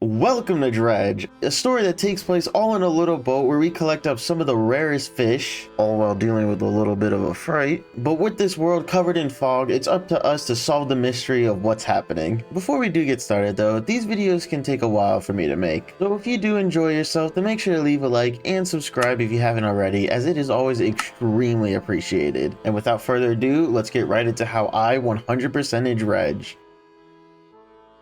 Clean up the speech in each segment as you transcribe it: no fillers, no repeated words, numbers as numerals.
Welcome to Dredge, a story that takes place all in a little boat where we collect up some of the rarest fish, all while dealing with a little bit of a fright. But with this world covered in fog, it's up to us to solve the mystery of what's happening. Before we do get started though, these videos can take a while for me to make. So if you do enjoy yourself, then make sure to leave a like and subscribe if you haven't already, as it is always extremely appreciated. And without further ado, let's get right into how I 100%ed Dredge.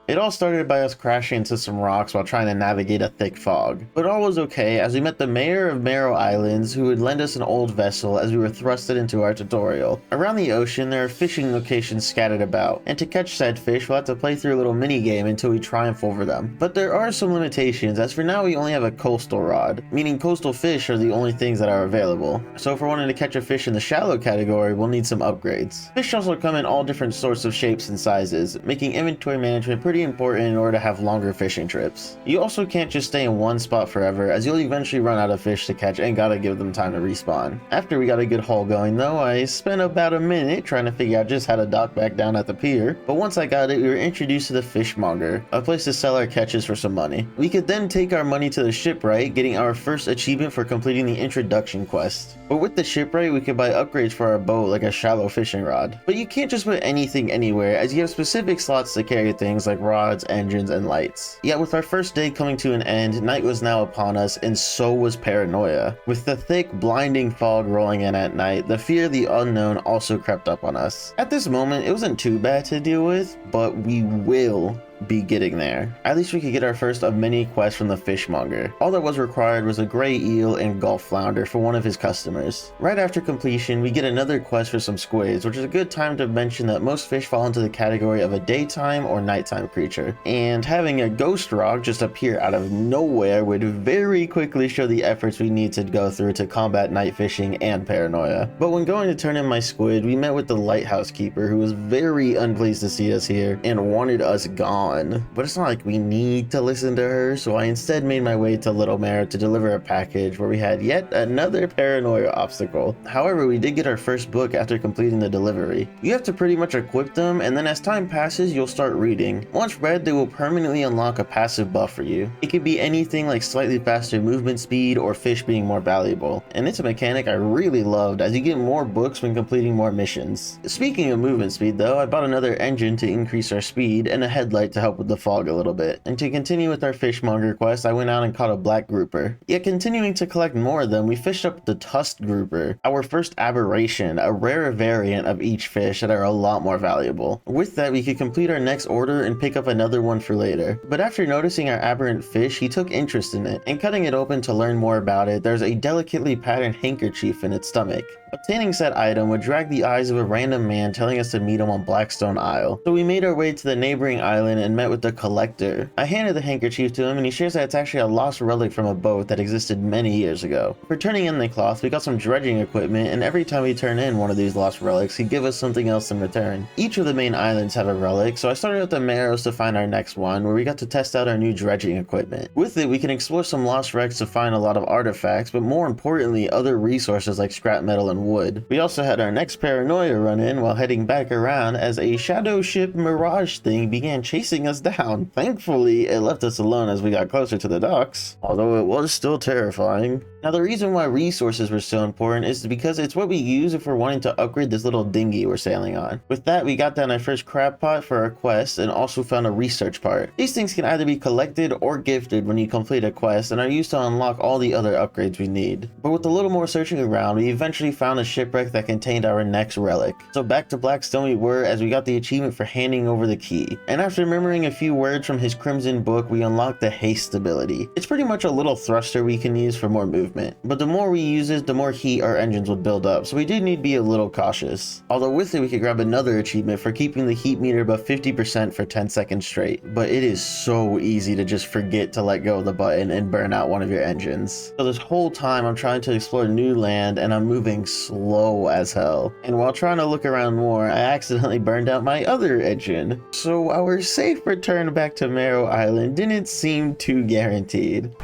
It all started by us crashing into some rocks while trying to navigate a thick fog. But all was okay as we met the mayor of Marrow Islands, who would lend us an old vessel as we were thrusted into our tutorial. Around the ocean there are fishing locations scattered about, and to catch said fish we'll have to play through a little mini game until we triumph over them. But there are some limitations, as for now we only have a coastal rod, meaning coastal fish are the only things that are available. So if we're wanting to catch a fish in the shallow category, we'll need some upgrades. Fish also come in all different sorts of shapes and sizes, making inventory management pretty important in order to have longer fishing trips. You also can't just stay in one spot forever, as you'll eventually run out of fish to catch and gotta give them time to respawn. After we got a good haul going though, I spent about a minute trying to figure out just how to dock back down at the pier, but once I got it, we were introduced to the fishmonger, a place to sell our catches for some money. We could then take our money to the shipwright, getting our first achievement for completing the introduction quest. But with the shipwright, we could buy upgrades for our boat like a shallow fishing rod. But you can't just put anything anywhere, as you have specific slots to carry things like rods, engines, and lights. Yet with our first day coming to an end, night was now upon us, and so was paranoia. With the thick, blinding fog rolling in at night, the fear of the unknown also crept up on us. At this moment, it wasn't too bad to deal with, but we will be getting there. At least we could get our first of many quests from the fishmonger. All that was required was a gray eel and Gulf flounder for one of his customers. Right after completion, we get another quest for some squids, which is a good time to mention that most fish fall into the category of a daytime or nighttime creature, and having a ghost rock just appear out of nowhere would very quickly show the efforts we need to go through to combat night fishing and paranoia. But when going to turn in my squid, we met with the lighthouse keeper, who was very unpleased to see us here and wanted us gone. But it's not like we need to listen to her, so I instead made my way to Little Mare to deliver a package where we had yet another paranoia obstacle. However, we did get our first book after completing the delivery. You have to pretty much equip them, and then as time passes you'll start reading. Once read, they will permanently unlock a passive buff for you. It could be anything like slightly faster movement speed or fish being more valuable, and it's a mechanic I really loved, as you get more books when completing more missions. Speaking of movement speed though, I bought another engine to increase our speed and a headlight to help with the fog a little bit. And to continue with our fishmonger quest, I went out and caught a black grouper. Yet continuing to collect more of them, we fished up the tusked grouper, our first aberration, a rare variant of each fish that are a lot more valuable. With that, we could complete our next order and pick up another one for later. But after noticing our aberrant fish, he took interest in it, and cutting it open to learn more about it, there's a delicately patterned handkerchief in its stomach. Obtaining said item would drag the eyes of a random man telling us to meet him on Blackstone Isle. So we made our way to the neighboring island and met with the collector. I handed the handkerchief to him, and he shares that it's actually a lost relic from a boat that existed many years ago. For turning in the cloth, we got some dredging equipment, and every time we turn in one of these lost relics, he'd give us something else in return. Each of the main islands have a relic, so I started at the Marrows to find our next one, where we got to test out our new dredging equipment. With it, we can explore some lost wrecks to find a lot of artifacts, but more importantly, other resources like scrap metal and wood. We also had our next paranoia run-in while heading back around as a shadow ship mirage thing began chasing us down. Thankfully, it left us alone as we got closer to the docks, although it was still terrifying. Now, the reason why resources were so important is because it's what we use if we're wanting to upgrade this little dinghy we're sailing on. With that, we got down our first crab pot for our quest and also found a research part. These things can either be collected or gifted when you complete a quest and are used to unlock all the other upgrades we need. But with a little more searching around, we eventually found a shipwreck that contained our next relic. So back to Blackstone we were, as we got the achievement for handing over the key. And after remembering a few words from his Crimson book, we unlocked the haste ability. It's pretty much a little thruster we can use for more movement. But the more we use it, the more heat our engines would build up, so we do need to be a little cautious. Although with it we could grab another achievement for keeping the heat meter above 50% for 10 seconds straight. But it is so easy to just forget to let go of the button and burn out one of your engines. So this whole time I'm trying to explore new land and I'm moving slow as hell. And while trying to look around more, I accidentally burned out my other engine. So our safe return back to Marrow Island didn't seem too guaranteed.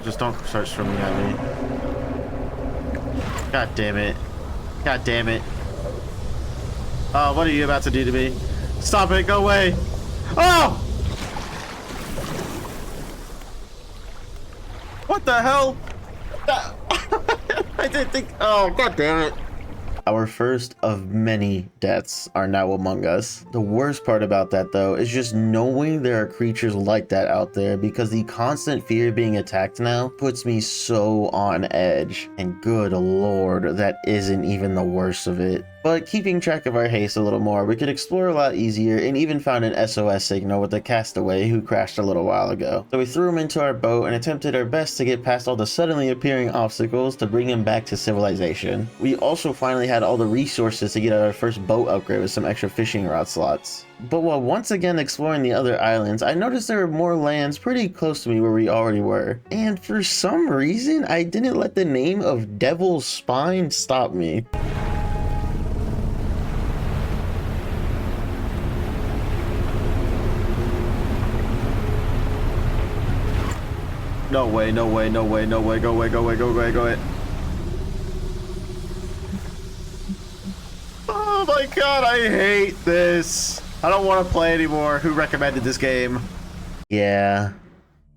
Just don't start swimming at me. God damn it. God damn it. Oh, what are you about to do to me? Stop it, go away. Oh! What the hell? I didn't think. Oh, god damn it. Our first of many deaths are now among us. The worst part about that though is just knowing there are creatures like that out there, because the constant fear of being attacked now puts me so on edge. And good lord, that isn't even the worst of it. But keeping track of our haste a little more, we could explore a lot easier and even found an SOS signal with a castaway who crashed a little while ago. So we threw him into our boat and attempted our best to get past all the suddenly appearing obstacles to bring him back to civilization. We also finally had all the resources to get our first boat upgrade with some extra fishing rod slots. But while once again exploring the other islands, I noticed there were more lands pretty close to me where we already were. And for some reason, I didn't let the name of Devil's Spine stop me. No way, no way, no way, no way, go away, go away, go away, go away. Oh my god, I hate this. I don't want to play anymore. Who recommended this game? Yeah,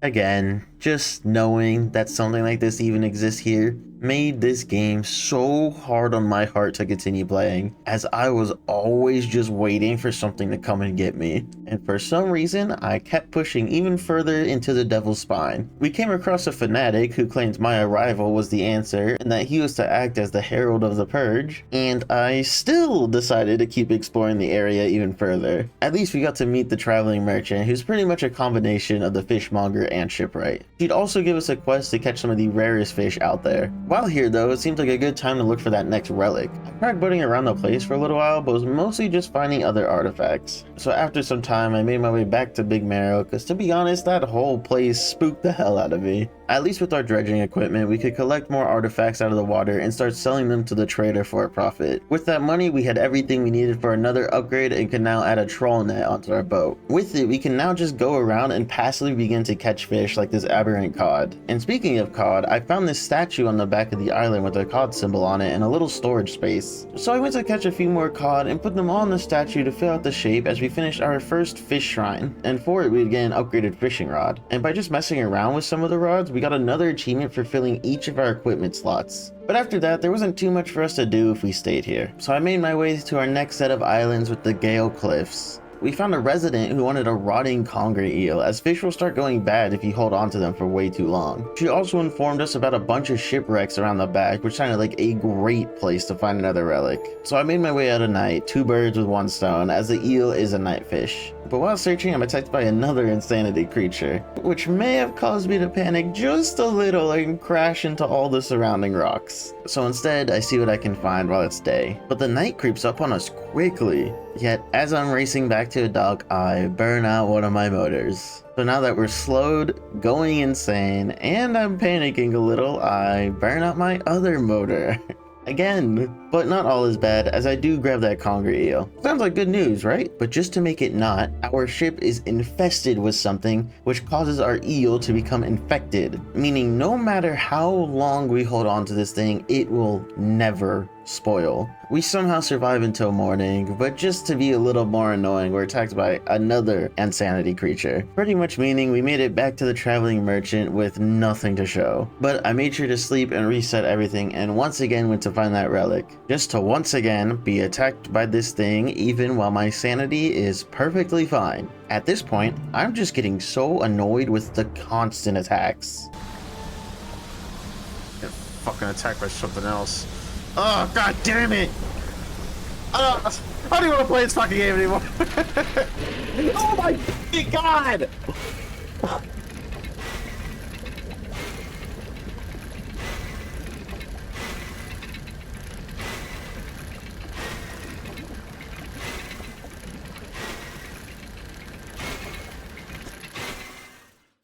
again, just knowing that something like this even exists here made this game so hard on my heart to continue playing, as I was always just waiting for something to come and get me. And for some reason, I kept pushing even further into the Devil's Spine. We came across a fanatic who claimed my arrival was the answer and that he was to act as the herald of the purge, and I still decided to keep exploring the area even further. At least we got to meet the traveling merchant, who's pretty much a combination of the fishmonger and shipwright. She'd also give us a quest to catch some of the rarest fish out there. While here though, it seems like a good time to look for that next relic. I tried boating around the place for a little while, but was mostly just finding other artifacts. So after some time, I made my way back to Big Marrow, because to be honest, that whole place spooked the hell out of me. At least with our dredging equipment, we could collect more artifacts out of the water and start selling them to the trader for a profit. With that money, we had everything we needed for another upgrade and could now add a trawl net onto our boat. With it, we can now just go around and passively begin to catch fish like this aberrant cod. And speaking of cod, I found this statue on the back of the island with a cod symbol on it and a little storage space. So I went to catch a few more cod and put them all on the statue to fill out the shape as we finished our first fish shrine. And for it, we'd get an upgraded fishing rod. And by just messing around with some of the rods, we got another achievement for filling each of our equipment slots. But after that, there wasn't too much for us to do if we stayed here. So I made my way to our next set of islands with the Gale Cliffs. We found a resident who wanted a rotting conger eel, as fish will start going bad if you hold on to them for way too long. She also informed us about a bunch of shipwrecks around the back, which sounded like a great place to find another relic. So I made my way out at night, 2 birds with 1 stone, as the eel is a night fish. But while searching, I'm attacked by another insanity creature, which may have caused me to panic just a little and crash into all the surrounding rocks. So instead, I see what I can find while it's day. But the night creeps up on us quickly. Yet, as I'm racing back to a dock, I burn out one of my motors. So now that we're slowed, going insane, and I'm panicking a little, I burn out my other motor. Again. But not all is bad, as I do grab that conger eel. Sounds like good news, right? But just to make it not, our ship is infested with something which causes our eel to become infected, meaning no matter how long we hold on to this thing, it will never spoil. We somehow survive until morning, but just to be a little more annoying, we're attacked by another insanity creature, pretty much meaning we made it back to the traveling merchant with nothing to show. But I made sure to sleep and reset everything, and once again went to find that relic, just to once again be attacked by this thing even while my sanity is perfectly fine. At this point, I'm just getting so annoyed with the constant attacks. Get fucking attacked by something else. Oh, god damn it! I don't even want to play this fucking game anymore. Oh my god!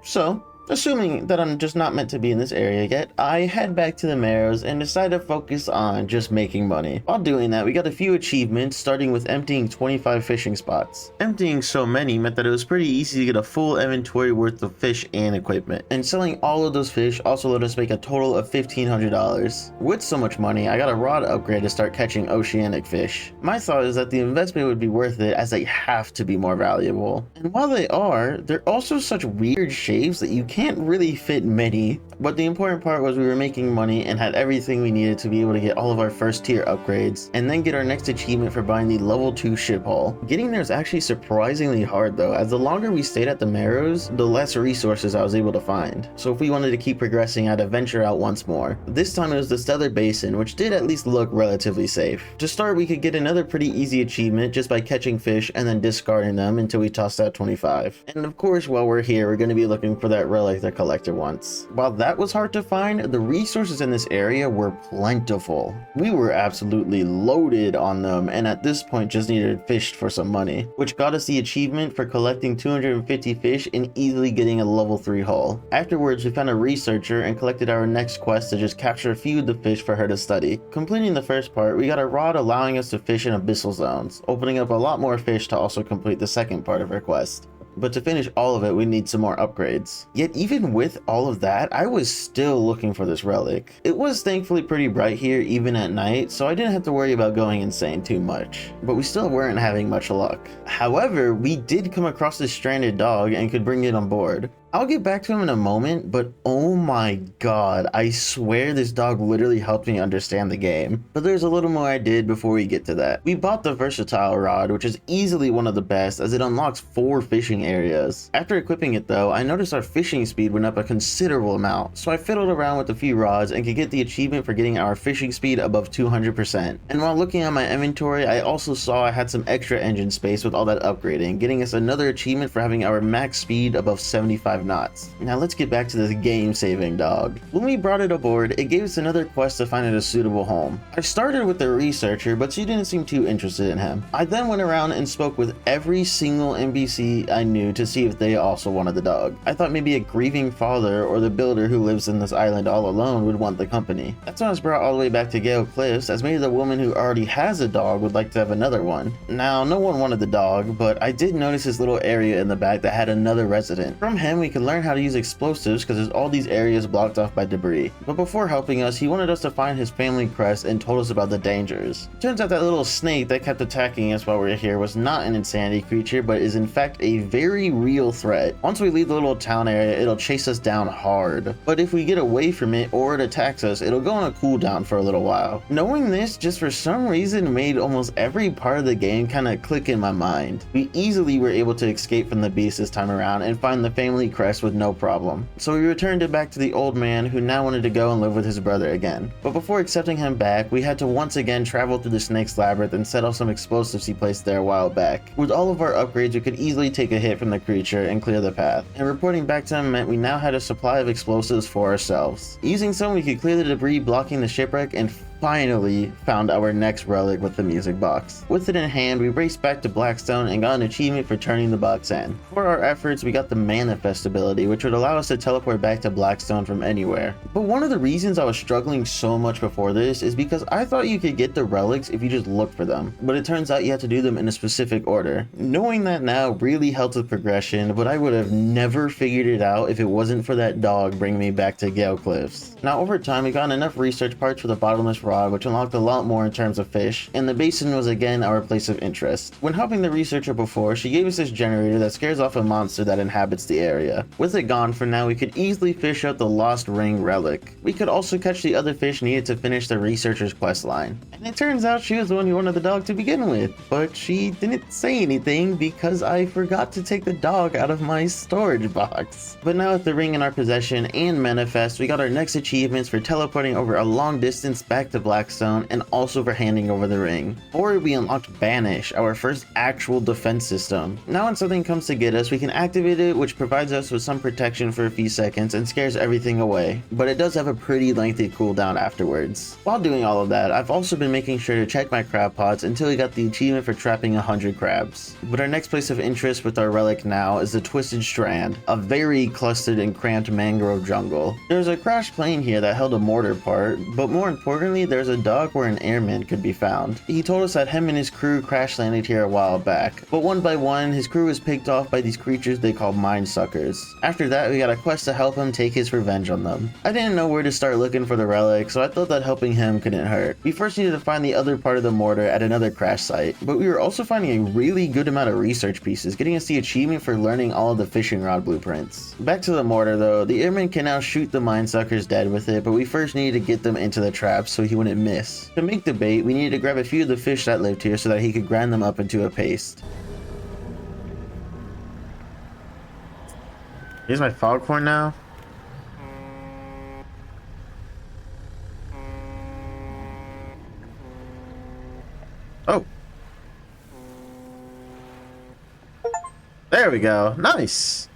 So, assuming that I'm just not meant to be in this area yet, I head back to the Marrows and decide to focus on just making money. While doing that, we got a few achievements, starting with emptying 25 fishing spots. Emptying so many meant that it was pretty easy to get a full inventory worth of fish and equipment, and selling all of those fish also let us make a total of $1,500. With so much money, I got a rod upgrade to start catching oceanic fish. My thought is that the investment would be worth it, as they have to be more valuable. And while they are, they're also such weird shapes that you can't really fit many, but the important part was we were making money and had everything we needed to be able to get all of our first tier upgrades, and then get our next achievement for buying the level 2 ship hull. Getting there is actually surprisingly hard though, as the longer we stayed at the Marrows, the less resources I was able to find. So if we wanted to keep progressing, I had to venture out once more. This time it was the Stellar Basin, which did at least look relatively safe. To start, we could get another pretty easy achievement just by catching fish and then discarding them until we tossed out 25. And of course, while we're here, we're going to be looking for that relic the collector wants. While that was hard to find, the resources in this area were plentiful. We were absolutely loaded on them, and at this point just needed fish for some money, which got us the achievement for collecting 250 fish and easily getting a level 3 hull. Afterwards, we found a researcher and collected our next quest to just capture a few of the fish for her to study. Completing the first part, we got a rod allowing us to fish in abyssal zones, opening up a lot more fish to also complete the second part of our quest. But to finish all of it, we need some more upgrades. Yet even with all of that, I was still looking for this relic. It was thankfully pretty bright here even at night, so I didn't have to worry about going insane too much. But we still weren't having much luck. However, we did come across this stranded dog and could bring it on board. I'll get back to him in a moment, but oh my god, I swear this dog literally helped me understand the game. But there's a little more I did before we get to that. We bought the versatile rod, which is easily one of the best as it unlocks 4 fishing areas. After equipping it though, I noticed our fishing speed went up a considerable amount, so I fiddled around with a few rods and could get the achievement for getting our fishing speed above 200%. And while looking at my inventory, I also saw I had some extra engine space with all that upgrading, getting us another achievement for having our max speed above 75 knots. Now let's get back to this game-saving dog. When we brought it aboard, it gave us another quest to find it a suitable home. I started with the researcher, but she didn't seem too interested in him. I then went around and spoke with every single NPC I knew to see if they also wanted the dog. I thought maybe a grieving father or the builder who lives in this island all alone would want the company. That's when I was brought all the way back to Gale Cliffs, as maybe the woman who already has a dog would like to have another one. Now, no one wanted the dog, but I did notice this little area in the back that had another resident. From him, we could learn how to use explosives because there's all these areas blocked off by debris. But before helping us, he wanted us to find his family crest and told us about the dangers. Turns out that little snake that kept attacking us while we were here was not an insanity creature, but is in fact a very real threat. Once we leave the little town area, it'll chase us down hard. But if we get away from it or it attacks us, it'll go on a cooldown for a little while. Knowing this just for some reason made almost every part of the game kind of click in my mind. We easily were able to escape from the beast this time around and find the family crest with no problem. So we returned it back to the old man, who now wanted to go and live with his brother again. But before accepting him back, we had to once again travel through the snake's labyrinth and set off some explosives he placed there a while back. With all of our upgrades, we could easily take a hit from the creature and clear the path. And reporting back to him meant we now had a supply of explosives for ourselves. Using some, we could clear the debris blocking the shipwreck and finally found our next relic with the music box. With it in hand, we raced back to Blackstone and got an achievement for turning the box in. For our efforts, we got the manifest ability, which would allow us to teleport back to Blackstone from anywhere. But one of the reasons I was struggling so much before this is because I thought you could get the relics if you just looked for them, but it turns out you have to do them in a specific order. Knowing that now really helped with progression, but I would have never figured it out if it wasn't for that dog bringing me back to Gale Cliffs. Now over time, we got enough research parts for the bottomless rod, which unlocked a lot more in terms of fish, and the basin was again our place of interest. When helping the researcher before, she gave us this generator that scares off a monster that inhabits the area. With it gone for now, we could easily fish out the lost ring relic. We could also catch the other fish needed to finish the researcher's quest line. And it turns out she was the one who wanted the dog to begin with, but she didn't say anything because I forgot to take the dog out of my storage box. But now with the ring in our possession and manifest, we got our next achievements for teleporting over a long distance back to Blackstone, and also for handing over the ring. Or we unlocked Banish, our first actual defense system. Now when something comes to get us, we can activate it, which provides us with some protection for a few seconds and scares everything away, but it does have a pretty lengthy cooldown afterwards. While doing all of that, I've also been making sure to check my crab pods until we got the achievement for trapping 100 crabs. But our next place of interest with our relic now is the Twisted Strand, a very clustered and cramped mangrove jungle. There's a crashed plane here that held a mortar part, but more importantly, there's a dock where an airman could be found. He told us that him and his crew crash landed here a while back, but one by one, his crew was picked off by these creatures they call mind suckers. After that, we got a quest to help him take his revenge on them. I didn't know where to start looking for the relic, so I thought that helping him couldn't hurt. We first needed to find the other part of the mortar at another crash site, but we were also finding a really good amount of research pieces, getting us the achievement for learning all of the fishing rod blueprints. Back to the mortar though, the airman can now shoot the mind suckers dead with it, but we first needed to get them into the traps so he wouldn't miss. To make the bait, we needed to grab a few of the fish that lived here so that he could grind them up into a paste. Here's my foghorn now. Oh. There we go. Nice.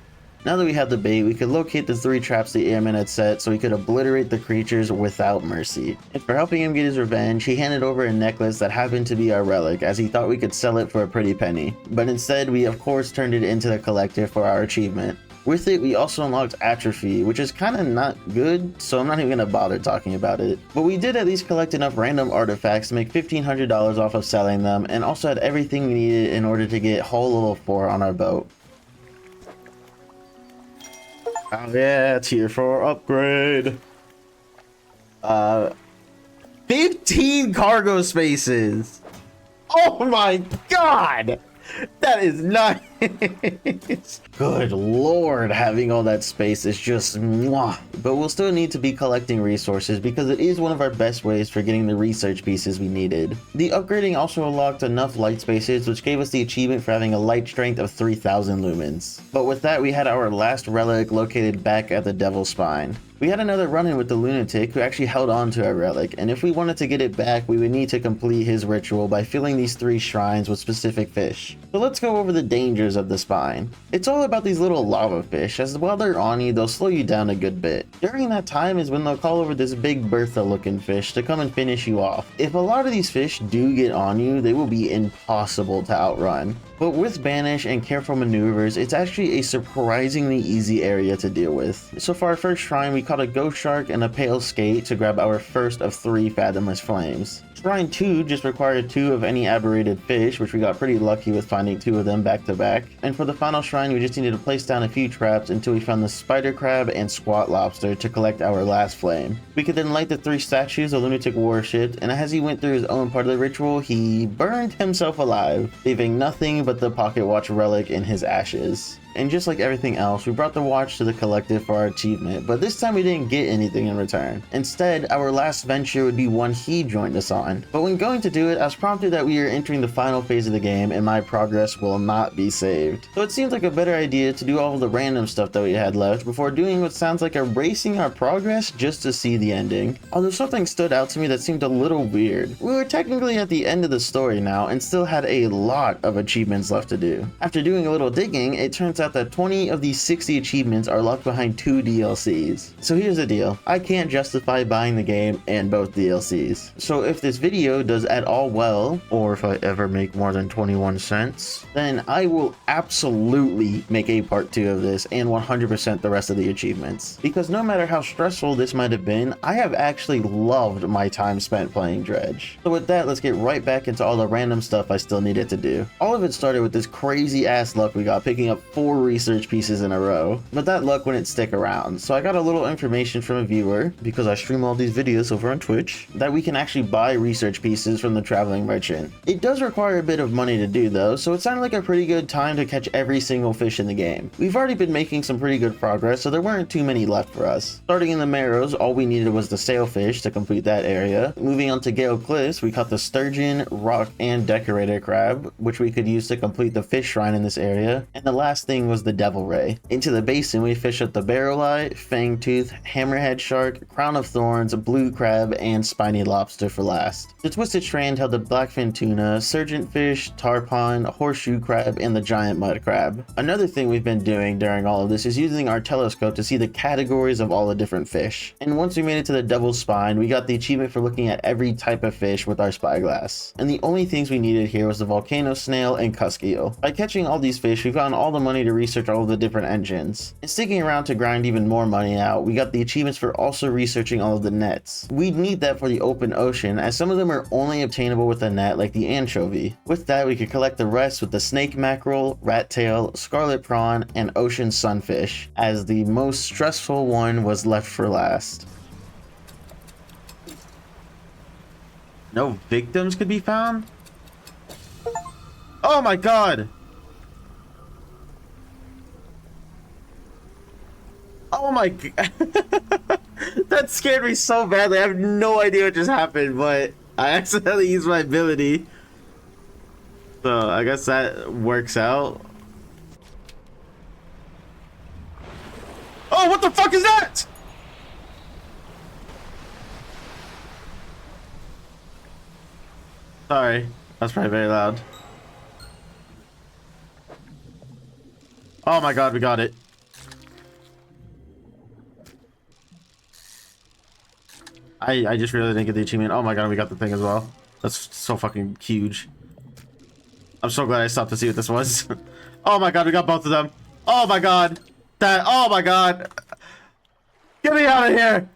Now that we have the bait, we could locate the 3 traps the airman had set so he could obliterate the creatures without mercy. And for helping him get his revenge, he handed over a necklace that happened to be our relic, as he thought we could sell it for a pretty penny. But instead, we of course turned it into the collective for our achievement. With it, we also unlocked atrophy, which is kind of not good, so I'm not even going to bother talking about it. But we did at least collect enough random artifacts to make $1,500 off of selling them, and also had everything we needed in order to get hull level 4 on our boat. Oh yeah, tier 4 upgrade. 15 cargo spaces. Oh my god! That is nice. Good lord, having all that space is just mwah. But we'll still need to be collecting resources because it is one of our best ways for getting the research pieces we needed. The upgrading also unlocked enough light spaces, which gave us the achievement for having a light strength of 3,000 lumens. But with that, we had our last relic located back at the Devil's Spine. We had another run-in with the lunatic who actually held on to our relic, and if we wanted to get it back, we would need to complete his ritual by filling these 3 shrines with specific fish. So let's go over the dangers of the spine. It's all about these little lava fish, as while they're on you, they'll slow you down a good bit. During that time is when they'll call over this big Bertha looking fish to come and finish you off. If a lot of these fish do get on you, they will be impossible to outrun. But with Banish and careful maneuvers, it's actually a surprisingly easy area to deal with. So for our first shrine, we caught a ghost shark and a pale skate to grab our first of 3 fathomless flames. Shrine 2 just required 2 of any aberrated fish, which we got pretty lucky with finding 2 of them back to back. And for the final shrine, we just needed to place down a few traps until we found the spider crab and squat lobster to collect our last flame. We could then light the 3 statues the lunatic worshipped, and as he went through his own part of the ritual, he burned himself alive, leaving nothing but the pocket watch relic in his ashes. And just like everything else, we brought the watch to the collective for our achievement, but this time we didn't get anything in return. Instead, our last venture would be one he joined us on. But when going to do it, I was prompted that we are entering the final phase of the game and my progress will not be saved. So it seems like a better idea to do all of the random stuff that we had left before doing what sounds like erasing our progress just to see the ending. Although something stood out to me that seemed a little weird. We were technically at the end of the story now and still had a lot of achievements left to do. After doing a little digging, it turns out that 20 of these 60 achievements are locked behind 2 DLCs. So here's the deal, I can't justify buying the game and both DLCs. So if this video does at all well, or if I ever make more than 21 cents, then I will absolutely make a part 2 of this and 100% the rest of the achievements. Because no matter how stressful this might have been, I have actually loved my time spent playing Dredge. So with that, let's get right back into all the random stuff I still needed to do. All of it started with this crazy ass luck we got picking up 4 research pieces in a row, but that luck wouldn't stick around. So I got a little information from a viewer, because I stream all these videos over on Twitch, that we can actually buy research pieces from the traveling merchant. It does require a bit of money to do though, so it sounded like a pretty good time to catch every single fish in the game. We've already been making some pretty good progress, so there weren't too many left for us. Starting in the Marrows, all we needed was the sailfish to complete that area. Moving on to Gale Cliffs, we caught the sturgeon, rock, and decorator crab, which we could use to complete the fish shrine in this area. And the last thing was the devil ray. Into the basin, we fished up the barrel eye, fangtooth, hammerhead shark, crown of thorns, blue crab, and spiny lobster for last. The twisted strand held the blackfin tuna, surgeonfish, tarpon, horseshoe crab, and the giant mud crab. Another thing we've been doing during all of this is using our telescope to see the categories of all the different fish. And once we made it to the devil's spine, we got the achievement for looking at every type of fish with our spyglass. And the only things we needed here was the volcano snail and cusk eel. By catching all these fish, we've gotten all the money to to research all of the different engines. And sticking around to grind even more money out, we got the achievements for also researching all of the nets. We'd need that for the open ocean, as some of them are only obtainable with a net like the anchovy. With that, we could collect the rest with the snake mackerel, rat tail, scarlet prawn, and ocean sunfish, as the most stressful one was left for last. No victims could be found? Oh my god! Oh my god. That scared me so badly. I have no idea what just happened, but I accidentally used my ability. So I guess that works out. Oh, what the fuck is that? Sorry, that's probably very loud. Oh my god, we got it. I just really didn't get the achievement. Oh my god, we got the thing as well. That's so fucking huge. I'm so glad I stopped to see what this was. Oh my god, we got both of them. Oh my god. Oh my god. Get me out of here.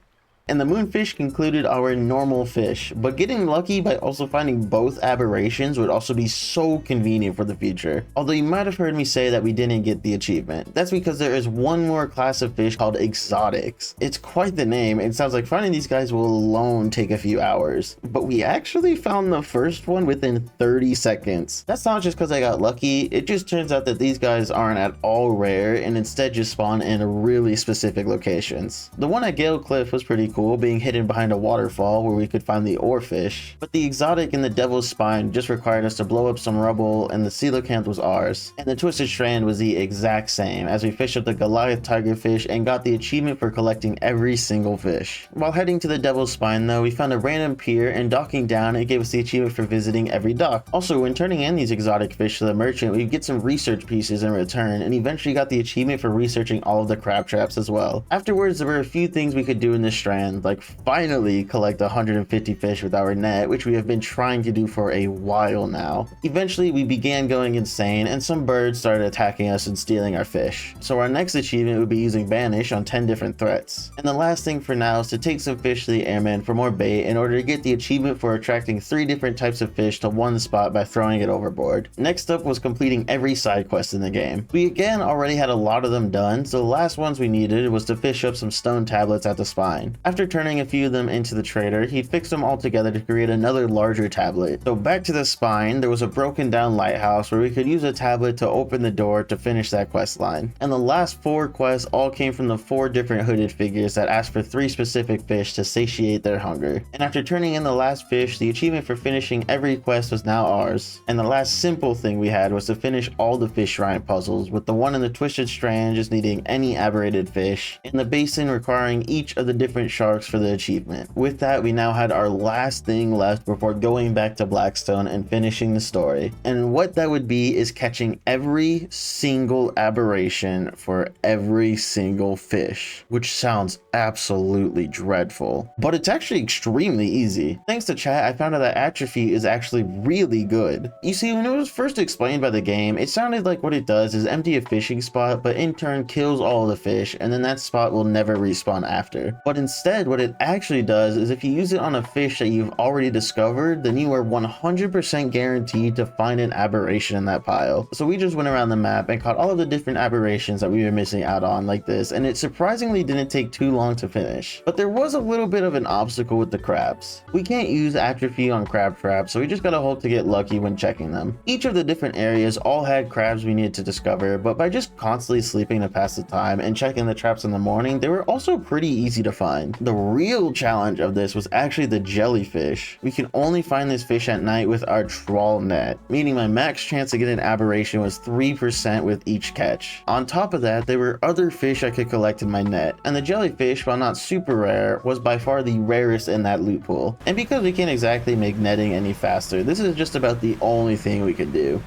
And the moonfish concluded our normal fish, but getting lucky by also finding both aberrations would also be so convenient for the future. Although you might have heard me say that we didn't get the achievement. That's because there is one more class of fish called exotics. It's quite the name, and it sounds like finding these guys will alone take a few hours. But we actually found the first one within 30 seconds. That's not just because I got lucky, it just turns out that these guys aren't at all rare and instead just spawn in really specific locations. The one at Gale Cliff was pretty cool, being hidden behind a waterfall where we could find the oarfish, but the exotic in the Devil's Spine just required us to blow up some rubble, and the coelacanth was ours. And the Twisted Strand was the exact same, as we fished up the Goliath tigerfish and got the achievement for collecting every single fish. While heading to the Devil's Spine though, we found a random pier, and docking down, it gave us the achievement for visiting every dock. Also, when turning in these exotic fish to the merchant, we'd get some research pieces in return, and eventually got the achievement for researching all of the crab traps as well. Afterwards, there were a few things we could do in this strand, like finally collect 150 fish with our net, which we have been trying to do for a while now. Eventually we began going insane, and some birds started attacking us and stealing our fish. So our next achievement would be using Banish on 10 different threats. And the last thing for now is to take some fish to the airman for more bait in order to get the achievement for attracting 3 different types of fish to one spot by throwing it overboard. Next up was completing every side quest in the game. We again already had a lot of them done, so the last ones we needed was to fish up some stone tablets at the spine. After turning a few of them into the trader, he fixed them all together to create another larger tablet. So back to the spine, there was a broken down lighthouse where we could use a tablet to open the door to finish that quest line. And the last 4 quests all came from the 4 different hooded figures that asked for 3 specific fish to satiate their hunger. And after turning in the last fish, the achievement for finishing every quest was now ours. And the last simple thing we had was to finish all the fish shrine puzzles, with the one in the Twisted Strand just needing any aberrated fish, and the basin requiring each of the different sharks for the achievement. With that, we now had our last thing left before going back to Blackstone and finishing the story. And what that would be is catching every single aberration for every single fish, which sounds absolutely dreadful, but it's actually extremely easy. Thanks to chat, I found out that atrophy is actually really good. You see, when it was first explained by the game, it sounded like what it does is empty a fishing spot, but in turn kills all the fish, and then that spot will never respawn after. But instead, what it actually does is if you use it on a fish that you've already discovered, then you are 100% guaranteed to find an aberration in that pile. So we just went around the map and caught all of the different aberrations that we were missing out on like this, and it surprisingly didn't take too long to finish. But there was a little bit of an obstacle with the crabs. We can't use atrophy on crab traps, so we just gotta hope to get lucky when checking them. Each of the different areas all had crabs we needed to discover, but by just constantly sleeping to pass the time and checking the traps in the morning, they were also pretty easy to find. The real challenge of this was actually the jellyfish. We can only find this fish at night with our trawl net, meaning my max chance to get an aberration was 3% with each catch. On top of that, there were other fish I could collect in my net, and the jellyfish, while not super rare, was by far the rarest in that loot pool. And because we can't exactly make netting any faster, this is just about the only thing we could do.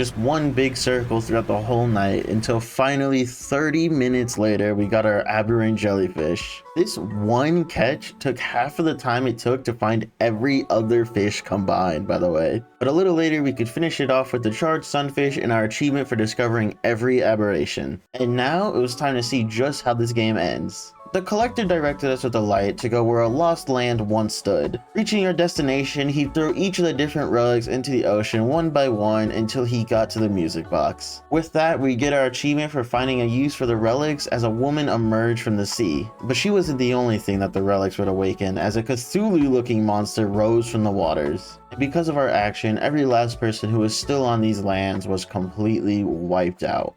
Just one big circle throughout the whole night until finally 30 minutes later we got our aberrant jellyfish. This one catch took half of the time it took to find every other fish combined, by the way. But a little later we could finish it off with the charged sunfish and our achievement for discovering every aberration. And now it was time to see just how this game ends. The collector directed us with a light to go where a lost land once stood. Reaching our destination, he threw each of the different relics into the ocean one by one until he got to the music box. With that, we get our achievement for finding a use for the relics as a woman emerged from the sea. But she wasn't the only thing that the relics would awaken, as a Cthulhu-looking monster rose from the waters. And because of our action, every last person who was still on these lands was completely wiped out.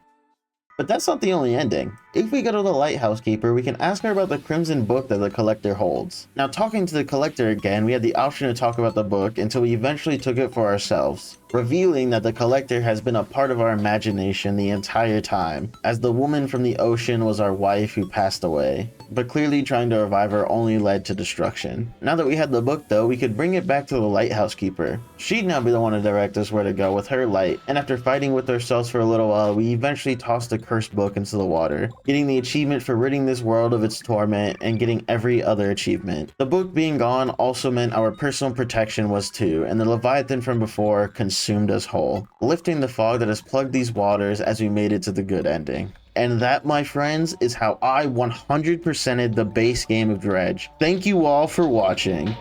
But that's not the only ending. If we go to the lighthouse keeper, we can ask her about the crimson book that the collector holds. Now, talking to the collector again, we had the option to talk about the book until we eventually took it for ourselves, revealing that the collector has been a part of our imagination the entire time, as the woman from the ocean was our wife who passed away, but clearly trying to revive her only led to destruction. Now that we had the book though, we could bring it back to the lighthouse keeper. She'd now be the one to direct us where to go with her light, and after fighting with ourselves for a little while, we eventually tossed the cursed book into the water, getting the achievement for ridding this world of its torment and getting every other achievement. The book being gone also meant our personal protection was too, and the Leviathan from before consumed us whole, lifting the fog that has plugged these waters as we made it to the good ending. And that, my friends, is how I 100%ed the base game of Dredge. Thank you all for watching.